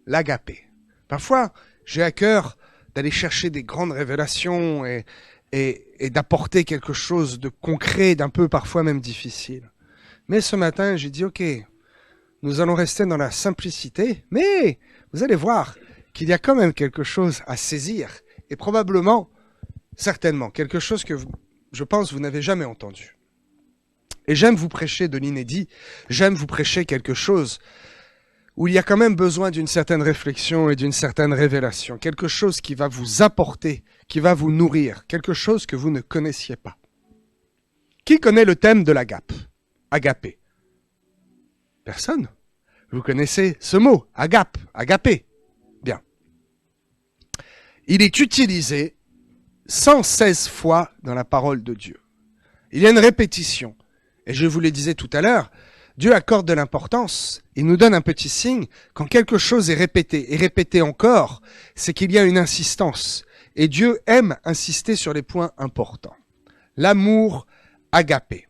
l'agapé. Parfois, j'ai à cœur d'aller chercher des grandes révélations et d'apporter quelque chose de concret, d'un peu parfois même difficile. Mais ce matin, j'ai dit, ok, nous allons rester dans la simplicité, mais vous allez voir qu'il y a quand même quelque chose à saisir, et probablement, certainement, quelque chose que je pense vous n'avez jamais entendu. Et j'aime vous prêcher de l'inédit, j'aime vous prêcher quelque chose où il y a quand même besoin d'une certaine réflexion et d'une certaine révélation, quelque chose qui va vous apporter, qui va vous nourrir, quelque chose que vous ne connaissiez pas. Qui connaît le thème de l'agape? Agapé. Personne? Vous connaissez ce mot, agape, agapé. Bien. Il est utilisé 116 fois dans la parole de Dieu. Il y a une répétition. Et je vous le disais tout à l'heure, Dieu accorde de l'importance. Il nous donne un petit signe. Quand quelque chose est répété et répété encore, c'est qu'il y a une insistance. Et Dieu aime insister sur les points importants. L'amour agapé.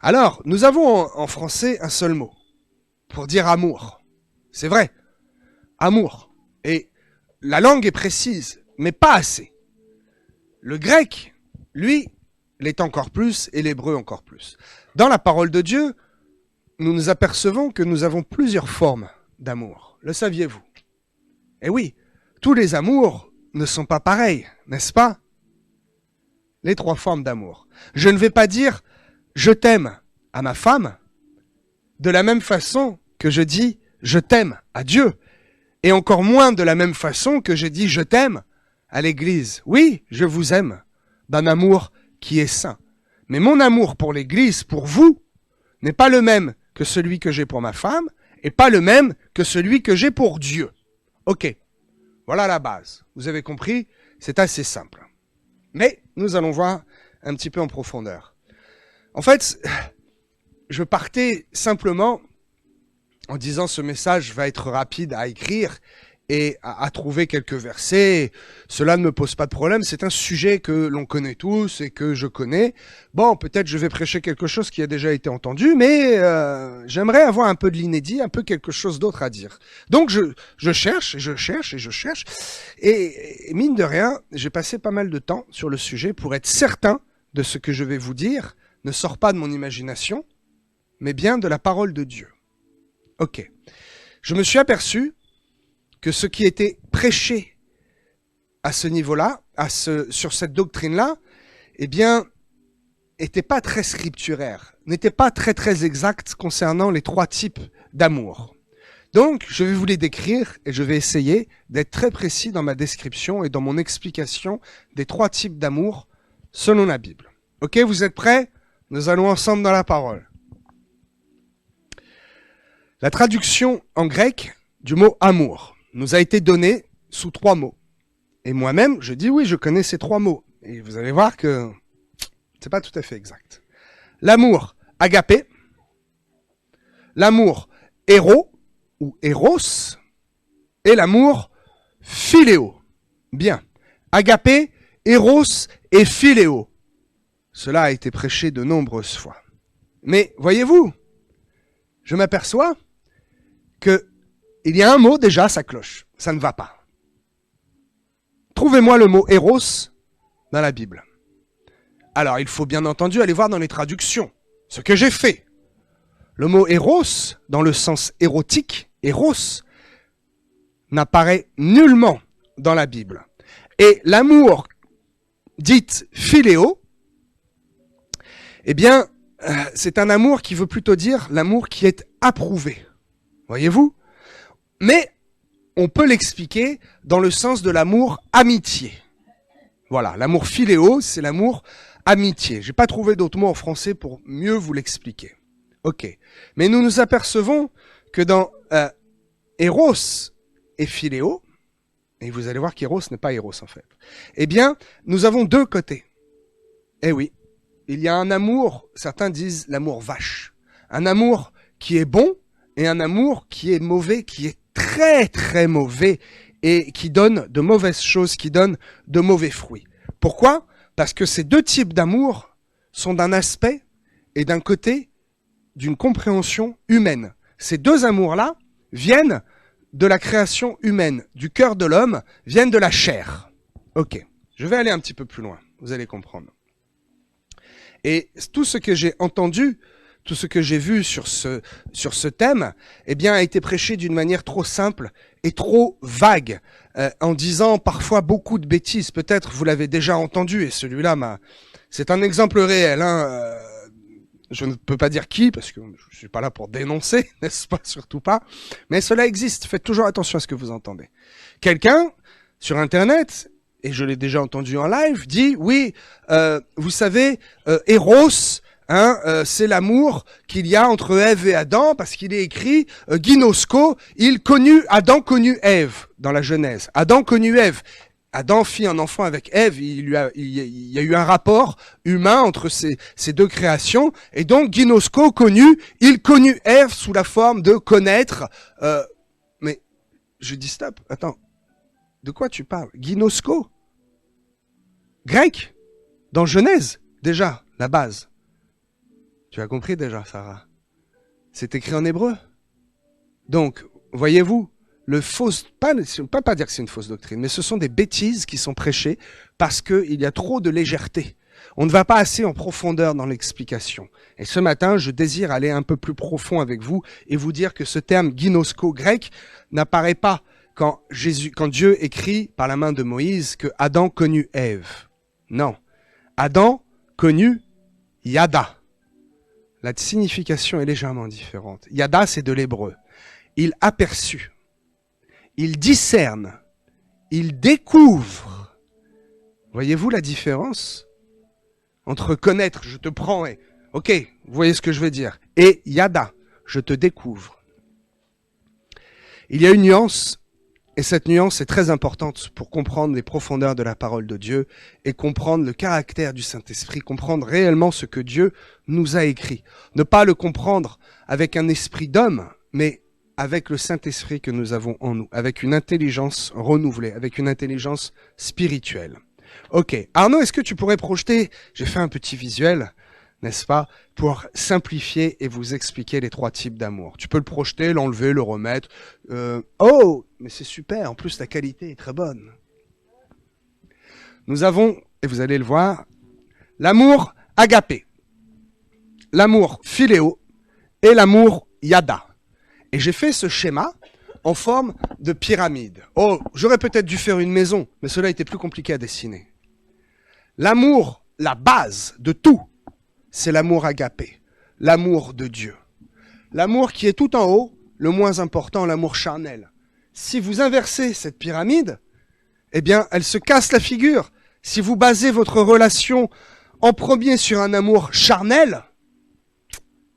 Alors, nous avons en français un seul mot pour dire amour. C'est vrai, amour. Et la langue est précise, mais pas assez. Le grec, lui, l'est encore plus et l'hébreu encore plus. Dans la parole de Dieu, nous nous apercevons que nous avons plusieurs formes d'amour. Le saviez-vous? Eh oui, tous les amours ne sont pas pareils, n'est-ce pas? Les 3 formes d'amour. Je ne vais pas dire « je t'aime » à ma femme de la même façon que je dis « je t'aime » à Dieu. Et encore moins de la même façon que je dis « je t'aime » à l'Église. Oui, je vous aime d'un amour qui est saint. Mais mon amour pour l'Église, pour vous, n'est pas le même que celui que j'ai pour ma femme et pas le même que celui que j'ai pour Dieu. Ok, voilà la base. Vous avez compris? C'est assez simple. Mais nous allons voir un petit peu en profondeur. En fait, je partais simplement en disant ce message va être rapide à écrire et à trouver quelques versets. Cela ne me pose pas de problème, c'est un sujet que l'on connaît tous et que je connais. Bon, peut-être je vais prêcher quelque chose qui a déjà été entendu, mais j'aimerais avoir un peu de l'inédit, un peu quelque chose d'autre à dire. Donc je cherche, et mine de rien, j'ai passé pas mal de temps sur le sujet pour être certain de ce que je vais vous dire ne sort pas de mon imagination, mais bien de la parole de Dieu. Ok. Je me suis aperçu que ce qui était prêché à ce niveau-là, sur cette doctrine-là, eh bien, n'était pas très scripturaire, n'était pas très exact concernant les 3 types d'amour. Donc, je vais vous les décrire et je vais essayer d'être très précis dans ma description et dans mon explication des 3 types d'amour selon la Bible. Ok, vous êtes prêts? Nous allons ensemble dans la parole. La traduction en grec du mot amour nous a été donnée sous 3 mots. Et moi-même, je dis oui, je connais ces 3 mots. Et vous allez voir que c'est pas tout à fait exact. L'amour agapé, l'amour héros ou eros, et l'amour philéo. Bien. Agapé, eros et philéo. Cela a été prêché de nombreuses fois. Mais voyez-vous, je m'aperçois que il y a un mot déjà, ça cloche. Ça ne va pas. Trouvez-moi le mot héros dans la Bible. Alors, il faut bien entendu aller voir dans les traductions, ce que j'ai fait. Le mot héros, dans le sens érotique, héros, n'apparaît nullement dans la Bible. Et l'amour dit philéo, eh bien, c'est un amour qui veut plutôt dire l'amour qui est approuvé. Voyez-vous? Mais on peut l'expliquer dans le sens de l'amour amitié. Voilà, l'amour philéo, c'est l'amour amitié. J'ai pas trouvé d'autres mots en français pour mieux vous l'expliquer. Ok. Mais nous nous apercevons que dans Eros et Philéo, et vous allez voir qu'Eros n'est pas Eros en fait, eh bien, nous avons 2 côtés. Eh oui, il y a un amour, certains disent l'amour vache. Un amour qui est bon et un amour qui est mauvais, qui est très mauvais et qui donne de mauvaises choses, qui donne de mauvais fruits. Pourquoi? Parce que ces 2 types d'amour sont d'un aspect et d'un côté d'une compréhension humaine. Ces 2 amours-là viennent de la création humaine, du cœur de l'homme, viennent de la chair. Ok, je vais aller un petit peu plus loin, vous allez comprendre. Et tout ce que j'ai entendu, tout ce que j'ai vu sur ce thème, eh bien, a été prêché d'une manière trop simple et trop vague, en disant parfois beaucoup de bêtises. Peut-être vous l'avez déjà entendu, et celui-là, c'est un exemple réel. Je ne peux pas dire qui, parce que je suis pas là pour dénoncer, n'est-ce pas, surtout pas. Mais cela existe. Faites toujours attention à ce que vous entendez. Quelqu'un sur Internet, et je l'ai déjà entendu en live, dit oui, vous savez, Eros, c'est l'amour qu'il y a entre Ève et Adam, parce qu'il est écrit Ginosko, Adam connut Ève dans la Genèse. Adam connut Ève. Adam fit un enfant avec Ève, il y a eu un rapport humain entre ces deux créations, et donc Ginosko il connut Ève sous la forme de connaître. Mais je dis stop, attends, de quoi tu parles? Ginosko? Grec? Dans Genèse, déjà, la base. Tu as compris déjà, Sarah? C'est écrit en hébreu. Donc, voyez-vous, on ne peut pas dire que c'est une fausse doctrine, mais ce sont des bêtises qui sont prêchées parce qu'il y a trop de légèreté. On ne va pas assez en profondeur dans l'explication. Et ce matin, je désire aller un peu plus profond avec vous et vous dire que ce terme ginosko grec n'apparaît pas quand Dieu écrit par la main de Moïse que Adam connut Ève. Non. Adam connut Yada. La signification est légèrement différente. Yada, c'est de l'hébreu. Il aperçut. Il discerne, il découvre. Voyez-vous la différence entre connaître, je te prends et... Ok, vous voyez ce que je veux dire. Et yada, je te découvre. Il y a une nuance, et cette nuance est très importante pour comprendre les profondeurs de la parole de Dieu et comprendre le caractère du Saint-Esprit, comprendre réellement ce que Dieu nous a écrit. Ne pas le comprendre avec un esprit d'homme, mais avec le Saint-Esprit que nous avons en nous, avec une intelligence renouvelée, avec une intelligence spirituelle. Ok, Arnaud, est-ce que tu pourrais projeter, j'ai fait un petit visuel, n'est-ce pas, pour simplifier et vous expliquer les 3 types d'amour. Tu peux le projeter, l'enlever, le remettre. Oh, mais c'est super, en plus la qualité est très bonne. Nous avons, et vous allez le voir, l'amour agapé, l'amour philéo et l'amour yada. Et j'ai fait ce schéma en forme de pyramide. Oh, j'aurais peut-être dû faire une maison, mais cela était plus compliqué à dessiner. L'amour, la base de tout, c'est l'amour agapé, l'amour de Dieu. L'amour qui est tout en haut, le moins important, l'amour charnel. Si vous inversez cette pyramide, eh bien, elle se casse la figure. Si vous basez votre relation en premier sur un amour charnel,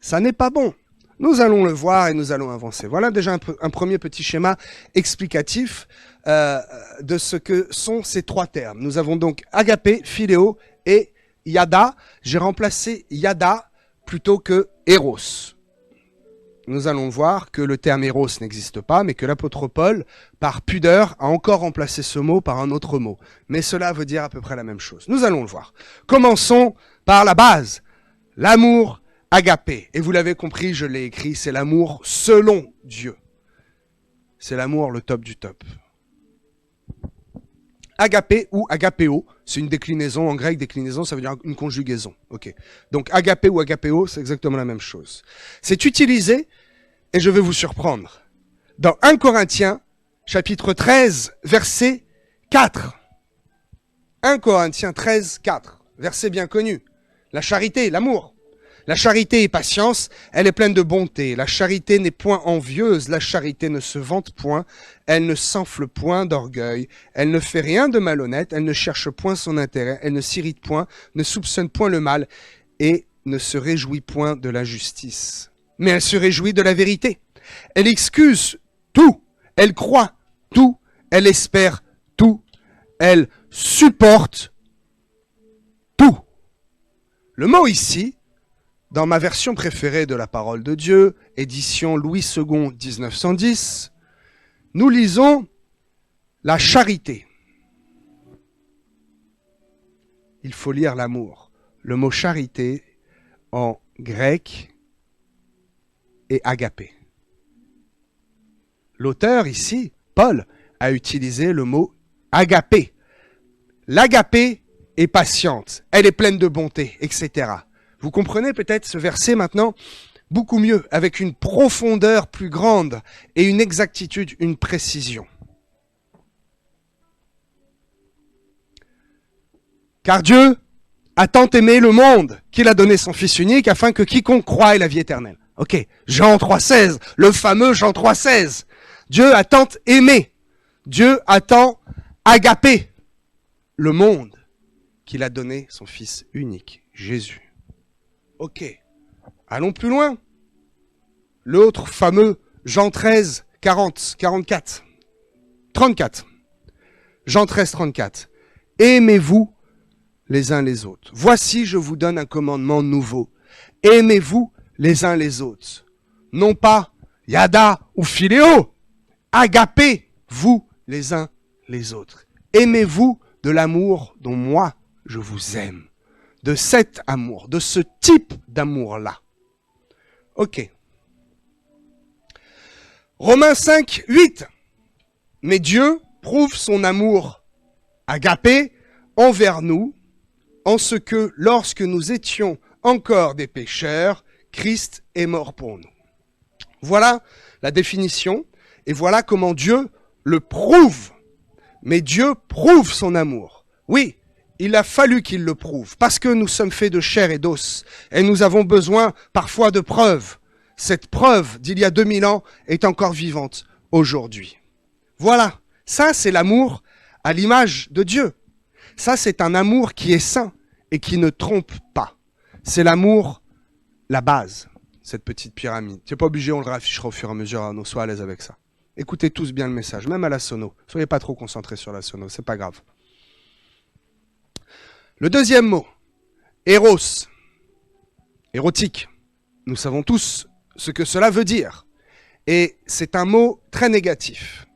ça n'est pas bon. Nous allons le voir et nous allons avancer. Voilà déjà un premier petit schéma explicatif de ce que sont ces 3 termes. Nous avons donc agapé, philéo et yada. J'ai remplacé yada plutôt que eros. Nous allons voir que le terme eros n'existe pas, mais que l'apôtre Paul, par pudeur, a encore remplacé ce mot par un autre mot. Mais cela veut dire à peu près la même chose. Nous allons le voir. Commençons par la base, l'amour agapé. Et vous l'avez compris, je l'ai écrit, c'est l'amour selon Dieu. C'est l'amour le top du top. Agapé ou agapéo, c'est une déclinaison, en grec déclinaison, ça veut dire une conjugaison. Ok. Donc agapé ou agapéo, c'est exactement la même chose. C'est utilisé, et je vais vous surprendre, dans 1 Corinthiens, chapitre 13, verset 4. 1 Corinthiens 13, 4. Verset bien connu. La charité, l'amour. La charité est patience, elle est pleine de bonté. La charité n'est point envieuse, la charité ne se vante point, elle ne s'enfle point d'orgueil, elle ne fait rien de malhonnête, elle ne cherche point son intérêt, elle ne s'irrite point, ne soupçonne point le mal et ne se réjouit point de l'injustice. Mais elle se réjouit de la vérité. Elle excuse tout, elle croit tout, elle espère tout, elle supporte tout. Le mot ici, dans ma version préférée de la parole de Dieu, édition Louis II 1910, nous lisons la charité. Il faut lire l'amour. Le mot charité en grec est agapé. l'auteur ici, Paul, a utilisé le mot agapé. L'agapé est patiente, elle est pleine de bonté, etc. Vous comprenez peut-être ce verset maintenant beaucoup mieux, avec une profondeur plus grande et une exactitude, une précision. Car Dieu a tant aimé le monde qu'il a donné son Fils unique afin que quiconque croie ait la vie éternelle. Ok, Jean 3,16, le fameux Jean 3,16. Dieu a tant aimé, Dieu a tant agapé le monde qu'il a donné son Fils unique, Jésus. Ok, allons plus loin. L'autre fameux Jean 13, 40, 44, 34. Jean 13, 34. Aimez-vous les uns les autres. Voici, je vous donne un commandement nouveau. Aimez-vous les uns les autres. Non pas yada ou philéo. Agapez-vous les uns les autres. Aimez-vous de l'amour dont moi je vous aime. De cet amour, de ce type d'amour-là. Ok. Romains 5, 8. Mais Dieu prouve son amour agapé envers nous, en ce que, lorsque nous étions encore des pécheurs, Christ est mort pour nous. Voilà la définition, et voilà comment Dieu le prouve. Mais Dieu prouve son amour. Oui, il a fallu qu'il le prouve, parce que nous sommes faits de chair et d'os, et nous avons besoin parfois de preuves. Cette preuve d'il y a 2000 ans est encore vivante aujourd'hui. Voilà, ça c'est l'amour à l'image de Dieu. Ça c'est un amour qui est saint et qui ne trompe pas. C'est l'amour, la base, cette petite pyramide. Tu n'es pas obligé, on le raffichera au fur et à mesure, on soit à l'aise avec ça. Écoutez tous bien le message, même à la sono. Soyez pas trop concentrés sur la sono, c'est pas grave. Le deuxième mot, éros, érotique. Nous savons tous ce que cela veut dire. Et c'est un mot très négatif.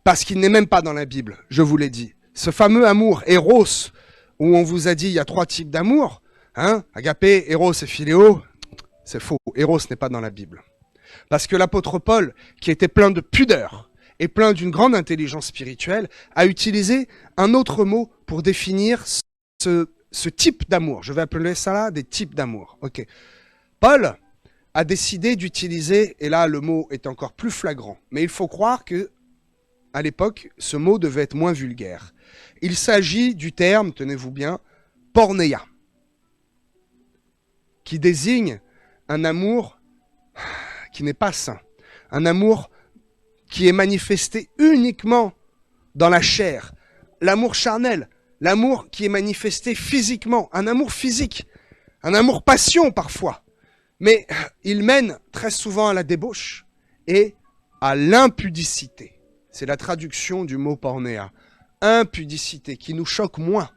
Parce qu'il n'est même pas dans la Bible, je vous l'ai dit. Ce fameux amour, éros, où on vous a dit il y a 3 types d'amour, hein, agapé, éros et philéo, c'est faux. Éros n'est pas dans la Bible. Parce que l'apôtre Paul, qui était plein de pudeur et plein d'une grande intelligence spirituelle, a utilisé un autre mot pour définir ce type d'amour. Je vais appeler ça là des types d'amour. Ok. Paul a décidé d'utiliser, et là le mot est encore plus flagrant, mais il faut croire que à l'époque, ce mot devait être moins vulgaire. Il s'agit du terme, tenez-vous bien, pornéia, qui désigne un amour qui n'est pas sain, un amour qui est manifesté uniquement dans la chair, l'amour charnel, l'amour qui est manifesté physiquement, un amour physique, un amour passion parfois, mais il mène très souvent à la débauche et à l'impudicité. C'est la traduction du mot pornéa. Impudicité, qui nous choque moins.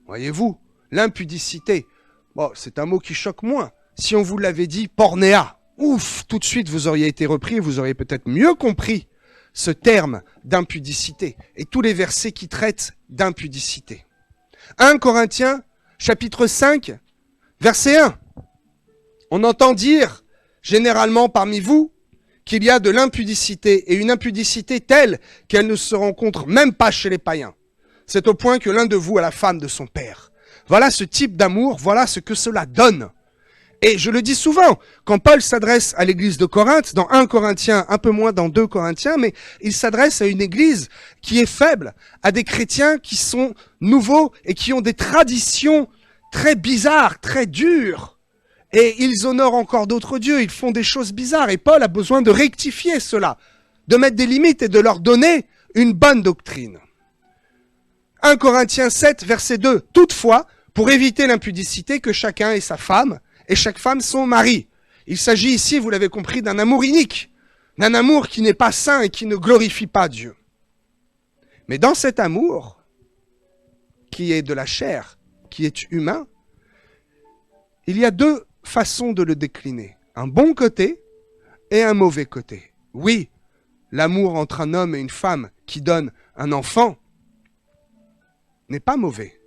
Voyez-vous, l'impudicité, bon, c'est un mot qui choque moins. Si on vous l'avait dit pornéa, ouf, tout de suite vous auriez été repris, vous auriez peut-être mieux compris ce terme d'impudicité et tous les versets qui traitent d'impudicité. 1 Corinthiens, chapitre 5, verset 1. On entend dire, généralement parmi vous, qu'il y a de l'impudicité, et une impudicité telle qu'elle ne se rencontre même pas chez les païens. C'est au point que l'un de vous a la femme de son père. Voilà ce type d'amour, voilà ce que cela donne. Et je le dis souvent, quand Paul s'adresse à l'église de Corinthe, dans 1 Corinthiens, un peu moins dans 2 Corinthiens, mais il s'adresse à une église qui est faible, à des chrétiens qui sont nouveaux et qui ont des traditions très bizarres, très dures. Et ils honorent encore d'autres dieux, ils font des choses bizarres. Et Paul a besoin de rectifier cela, de mettre des limites et de leur donner une bonne doctrine. 1 Corinthiens 7, verset 2. Toutefois, pour éviter l'impudicité, que chacun ait sa femme, et chaque femme son mari. Il s'agit ici, vous l'avez compris, d'un amour inique, d'un amour qui n'est pas saint et qui ne glorifie pas Dieu. Mais dans cet amour, qui est de la chair, qui est humain, il y a 2 façon de le décliner. Un bon côté et un mauvais côté. Oui, l'amour entre un homme et une femme qui donne un enfant n'est pas mauvais,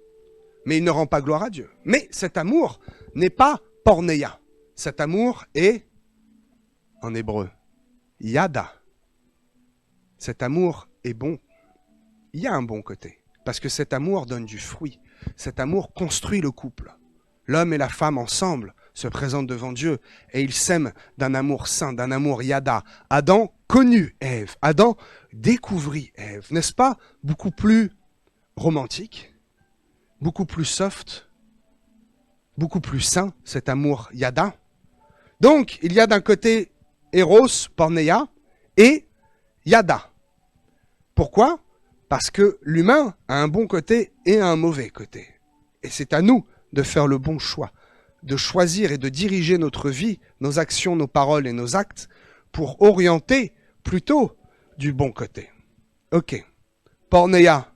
mais il ne rend pas gloire à Dieu. Mais cet amour n'est pas pornéia. Cet amour est, en hébreu, yada. cet amour est bon. Il y a un bon côté. Parce que cet amour donne du fruit. Cet amour construit le couple. L'homme et la femme ensemble se présentent devant Dieu et ils s'aiment d'un amour saint, d'un amour yada. Adam connut Ève. Adam découvrit Ève. N'est-ce pas beaucoup plus romantique, beaucoup plus soft, beaucoup plus sain, cet amour yada. Donc, il y a d'un côté Eros, Porneia et Yada. Pourquoi ? Parce que l'humain a un bon côté et un mauvais côté. Et c'est à nous de faire le bon choix, de choisir et de diriger notre vie, nos actions, nos paroles et nos actes pour orienter plutôt du bon côté. Ok. Porneia,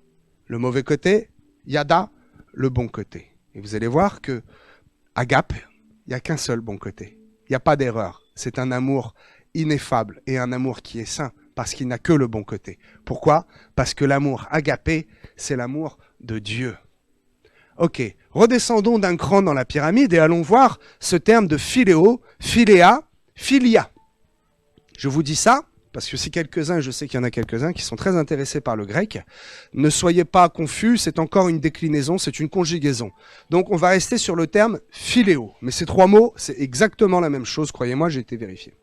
le mauvais côté, Yada, le bon côté. Et vous allez voir que Agape, il n'y a qu'un seul bon côté. Il n'y a pas d'erreur. C'est un amour ineffable et un amour qui est saint parce qu'il n'a que le bon côté. Pourquoi ? Parce que l'amour agapé, c'est l'amour de Dieu. Ok, redescendons d'un cran dans la pyramide et allons voir ce terme de philéo, philéa, philia. Je vous dis ça parce que si quelques-uns, je sais qu'il y en a quelques-uns qui sont très intéressés par le grec, ne soyez pas confus, c'est encore une déclinaison, c'est une conjugaison. Donc on va rester sur le terme philéo. Mais ces trois mots, c'est exactement la même chose, croyez-moi, j'ai été vérifié.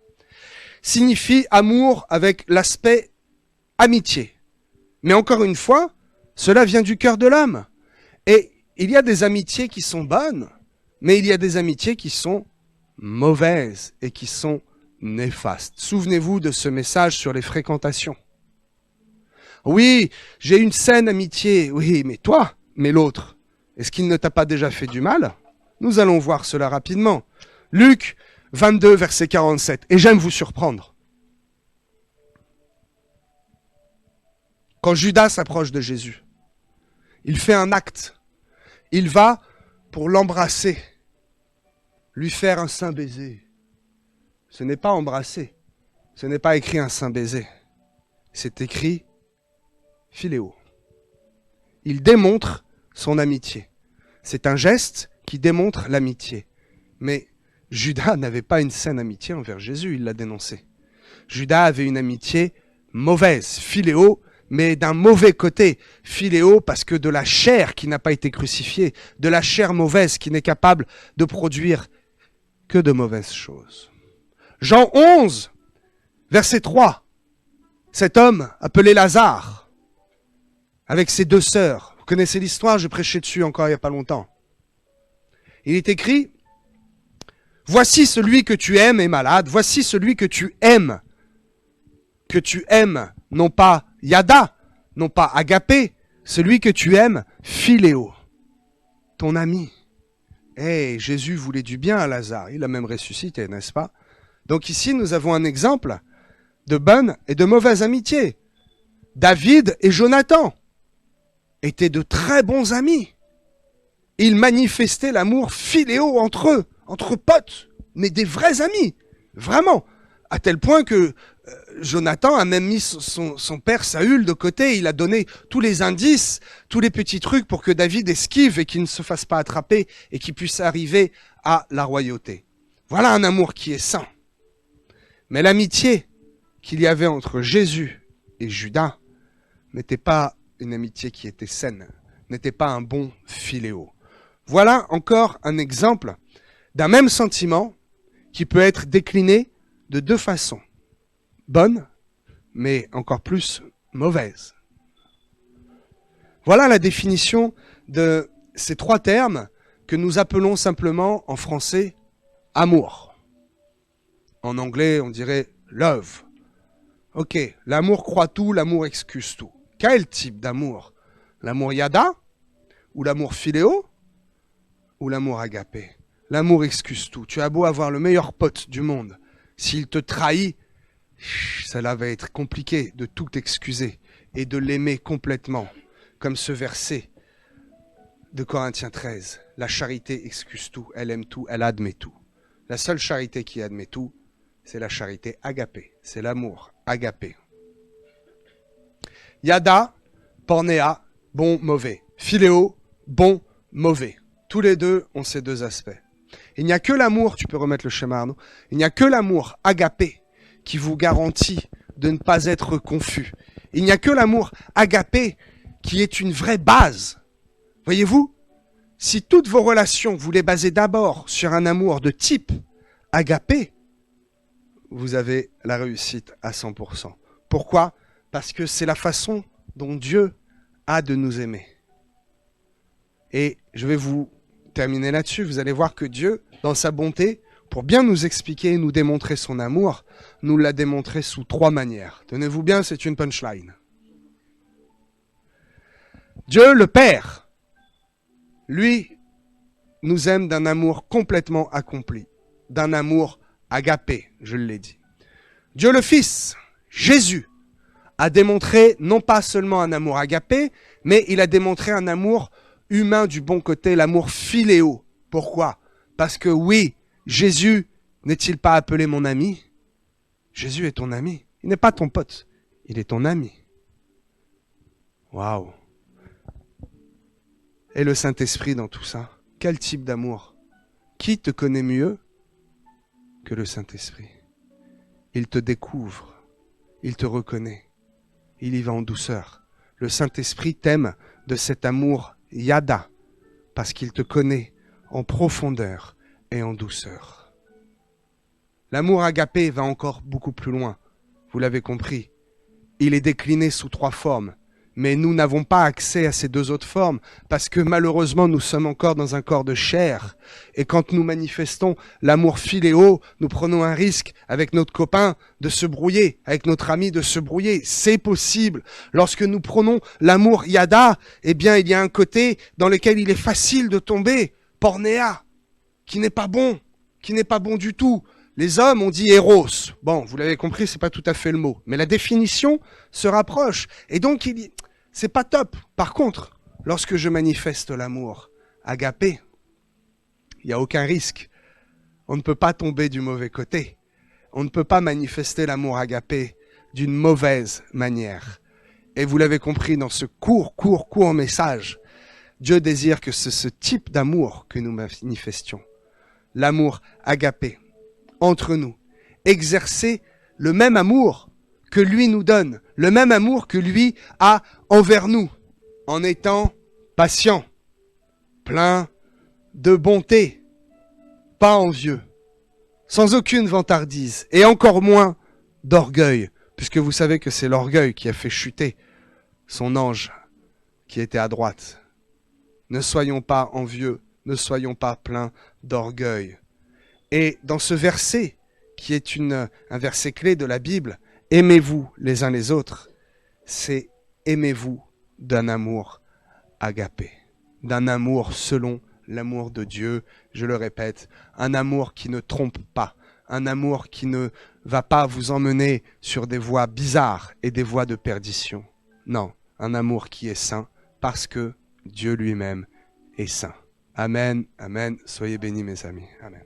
Signifie amour avec l'aspect amitié. Mais encore une fois, cela vient du cœur de l'homme. Et il y a des amitiés qui sont bonnes, mais il y a des amitiés qui sont mauvaises et qui sont néfastes. Souvenez-vous de ce message sur les fréquentations. Oui, j'ai une saine amitié. Oui, mais toi, mais l'autre, est-ce qu'il ne t'a pas déjà fait du mal ? Nous allons voir cela rapidement. Luc 22, verset 47. Et j'aime vous surprendre. Quand Judas s'approche de Jésus, il fait un acte. Il va pour l'embrasser, lui faire un saint baiser. Ce n'est pas embrasser, ce n'est pas écrit un saint baiser. C'est écrit philéo. Il démontre son amitié. C'est un geste qui démontre l'amitié. Mais Judas n'avait pas une saine amitié envers Jésus, il l'a dénoncé. Judas avait une amitié mauvaise, philéo, mais d'un mauvais côté. Philéo parce que de la chair qui n'a pas été crucifiée, de la chair mauvaise qui n'est capable de produire que de mauvaises choses. Jean 11, verset 3. Cet homme appelé Lazare, avec ses deux sœurs. Vous connaissez l'histoire, je prêchais dessus encore il n'y a pas longtemps. Il est écrit, « Voici celui que tu aimes est malade, voici celui que tu aimes. » Que tu aimes, non pas Yada, non pas Agapé, celui que tu aimes, Philéo, ton ami. Eh, Jésus voulait du bien à Lazare, il l'a même ressuscité, n'est-ce pas? Donc ici, nous avons un exemple de bonne et de mauvaise amitié. David et Jonathan étaient de très bons amis. Ils manifestaient l'amour philéo entre eux, entre potes, mais des vrais amis, vraiment. À tel point que Jonathan a même mis son père Saül de côté. Il a donné tous les indices, tous les petits trucs pour que David esquive et qu'il ne se fasse pas attraper et qu'il puisse arriver à la royauté. Voilà un amour qui est saint. Mais l'amitié qu'il y avait entre Jésus et Judas n'était pas une amitié qui était saine, n'était pas un bon philéo. Voilà encore un exemple d'un même sentiment qui peut être décliné de deux façons. Bonne, mais encore plus mauvaise. Voilà la définition de ces trois termes que nous appelons simplement en français amour. En anglais, on dirait love. Ok, l'amour croit tout, l'amour excuse tout. Quel type d'amour? L'amour yada? Ou l'amour philéo? Ou l'amour agapé? L'amour excuse tout. Tu as beau avoir le meilleur pote du monde. S'il te trahit, cela va être compliqué de tout excuser et de l'aimer complètement. Comme ce verset de Corinthiens 13. La charité excuse tout, elle aime tout, elle admet tout. La seule charité qui admet tout, c'est la charité agapée. C'est l'amour agapé. Yada, pornéa, bon, mauvais. Philéo, bon, mauvais. Tous les deux ont ces deux aspects. Il n'y a que l'amour, tu peux remettre le schéma Arnaud, il n'y a que l'amour agapé qui vous garantit de ne pas être confus. Il n'y a que l'amour agapé qui est une vraie base. Voyez-vous, si toutes vos relations, vous les basez d'abord sur un amour de type agapé, vous avez la réussite à 100%. Pourquoi? Parce que c'est la façon dont Dieu a de nous aimer. Et je vais vous terminer là-dessus. Vous allez voir que Dieu, dans sa bonté, pour bien nous expliquer et nous démontrer son amour, nous l'a démontré sous 3 manières. Tenez-vous bien, c'est une punchline. Dieu, le Père, lui, nous aime d'un amour complètement accompli, d'un amour agapé, je l'ai dit. Dieu le Fils, Jésus, a démontré non pas seulement un amour agapé, mais il a démontré un amour humain du bon côté, l'amour philéo. Pourquoi? Parce que oui, Jésus n'est-il pas appelé mon ami? Jésus est ton ami. Il n'est pas ton pote, il est ton ami. Waouh! Et le Saint-Esprit dans tout ça? Quel type d'amour? Qui te connaît mieux que le Saint-Esprit? Il te découvre, il te reconnaît, il y va en douceur. Le Saint-Esprit t'aime de cet amour yada, parce qu'il te connaît en profondeur et en douceur. L'amour agapé va encore beaucoup plus loin, vous l'avez compris. Il est décliné sous 3 formes, mais nous n'avons pas accès à ces 2 autres formes, parce que malheureusement nous sommes encore dans un corps de chair, et quand nous manifestons l'amour philéo, nous prenons un risque avec notre copain de se brouiller, avec notre ami de se brouiller. C'est possible. Lorsque nous prenons l'amour yada, eh bien il y a un côté dans lequel il est facile de tomber, pornéa, qui n'est pas bon du tout. Les hommes ont dit éros. Bon, vous l'avez compris, c'est pas tout à fait le mot, mais la définition se rapproche. Et donc, c'est pas top. Par contre, lorsque je manifeste l'amour agapé, il n'y a aucun risque. On ne peut pas tomber du mauvais côté. On ne peut pas manifester l'amour agapé d'une mauvaise manière. Et vous l'avez compris dans ce court message, Dieu désire que c'est ce type d'amour que nous manifestions. L'amour agapé. Entre nous, exercer le même amour que lui nous donne, le même amour que lui a envers nous, en étant patient, plein de bonté, pas envieux, sans aucune vantardise, et encore moins d'orgueil, puisque vous savez que c'est l'orgueil qui a fait chuter son ange qui était à droite. Ne soyons pas envieux, ne soyons pas pleins d'orgueil. Et dans ce verset, qui est un verset clé de la Bible, aimez-vous les uns les autres, c'est aimez-vous d'un amour agapé, d'un amour selon l'amour de Dieu, je le répète, un amour qui ne trompe pas, un amour qui ne va pas vous emmener sur des voies bizarres et des voies de perdition. Non, un amour qui est saint, parce que Dieu lui-même est saint. Amen, amen, soyez bénis mes amis, amen.